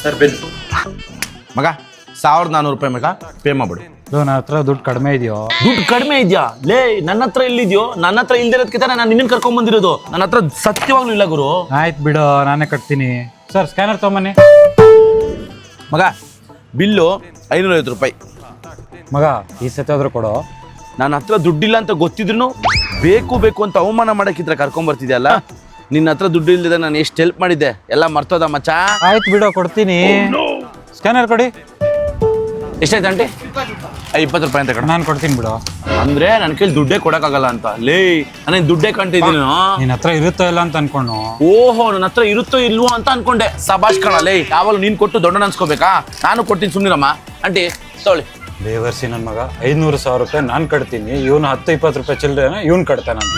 Sir bill ಮಗ 1400 ರೂಪಾಯಿ ಮಗ ಪೇ ಮಾಡ್ಬಿಡು. ನನ್ನ ಹತ್ರ ದುಡ್ಡು ಕಡಿಮೆ ಇದೆಯೋ? ದುಡ್ಡು ಕಡಿಮೆ ಇದೆಯಾ? ಲೇ ನನ್ನ ಹತ್ರ ಎಲ್ಲಿದ್ಯೋ? ನನ್ನ ಹತ್ರ ಇಲ್ದಿರೋದಕ್ಕಿಂತ ನಾನು ನಿನ್ನ ಕರ್ಕೊಂಡ್ ಬಂದಿರೋದು. ನನ್ನ ಹತ್ರ ಸತ್ಯವಾಗ್ಲೂ ಇಲ್ಲ ಗುರು. ಆಯ್ತು ಬಿಡು, ನಾನೇ ಕಟ್ತೀನಿ. Sir scanner ತೊಗೊಂಬನ್ನಿ. ಮಗ ಬಿಲ್ಲು 550 ರೂಪಾಯಿ. ಮಗ ಈ ಸತಿ ಆದ್ರೂ ಕೊಡು. ನನ್ನ ಹತ್ರ ದುಡ್ಡಿಲ್ಲ ಅಂತ ಗೊತ್ತಿದ್ರು ಬೇಕು ಅಂತ ಅವಮಾನ ಮಾಡಕ್ಕಿದ್ರೆ ಕರ್ಕೊಂಬರ್ತಿದ್ಯಲ್ಲ. ನಿನ್ನ ಹತ್ರ ದುಡ್ಡು ಇಲ್ದಿದೆ ನಾನು ಎಷ್ಟು ಹೆಲ್ಪ್ ಮಾಡಿದ್ದೆ ಎಲ್ಲ ಮರ್ತೋದ ಮಚ್ಚ. ಆಯ್ತು ಬಿಡು, ಕೊಡ್ತೀನಿ. ಸ್ಕ್ಯಾನರ್ ಕೊಡಿ. ಎಷ್ಟಾಯ್ತು ಆಂಟಿ? 20 ರೂಪಾಯಿ ಅಂತ ಕಣ. ನಾನು ಕೊಡ್ತೀನಿ ಬಿಡು. ಅಂದ್ರೆ ನನ್ನ ಕೈಲಿ ದುಡ್ಡೇ ಕೊಡಕ್ಕಾಗಲ್ಲ ಅಂತ? ಲೇ ನಾನು ದುಡ್ಡೇ ಕಾಣ್ತಿದ್ದೀನಿ. ನಿನ್ನ ಹತ್ರ ಇರುತ್ತೋ ಇಲ್ಲ ಅಂತ ಅನ್ಕೊಂಡು. ಓಹೋ, ನನ್ನ ಹತ್ರ ಇರುತ್ತೋ ಇಲ್ವೋ ಅಂತ ಅನ್ಕೊಂಡೆ. ಸಬಾಷ್ ಕಣ. ಲೇ ಯಾವಾಗಲೂ ನೀನ್ ಕೊಟ್ಟು ದೊಡ್ಡ ಅನ್ಸ್ಕೋಬೇಕಾ? ನಾನು ಕೊಡ್ತೀನಿ, ಸುಮ್ಮನಿರಮ್ಮ. ಆಂಟಿ ತೊಗೊಳ್ಳಿ. ಬೇವರ್ಸಿ ನನ್ನ ಮಗ 500,000 ರೂಪಾಯಿ ನಾನು ಕಟ್ತೀನಿ. ಇವನು 10-20 ರೂಪಾಯಿ ಚಿಲ್ಲರೆ ಇವನು ಕಟ್ತಾನಂತ.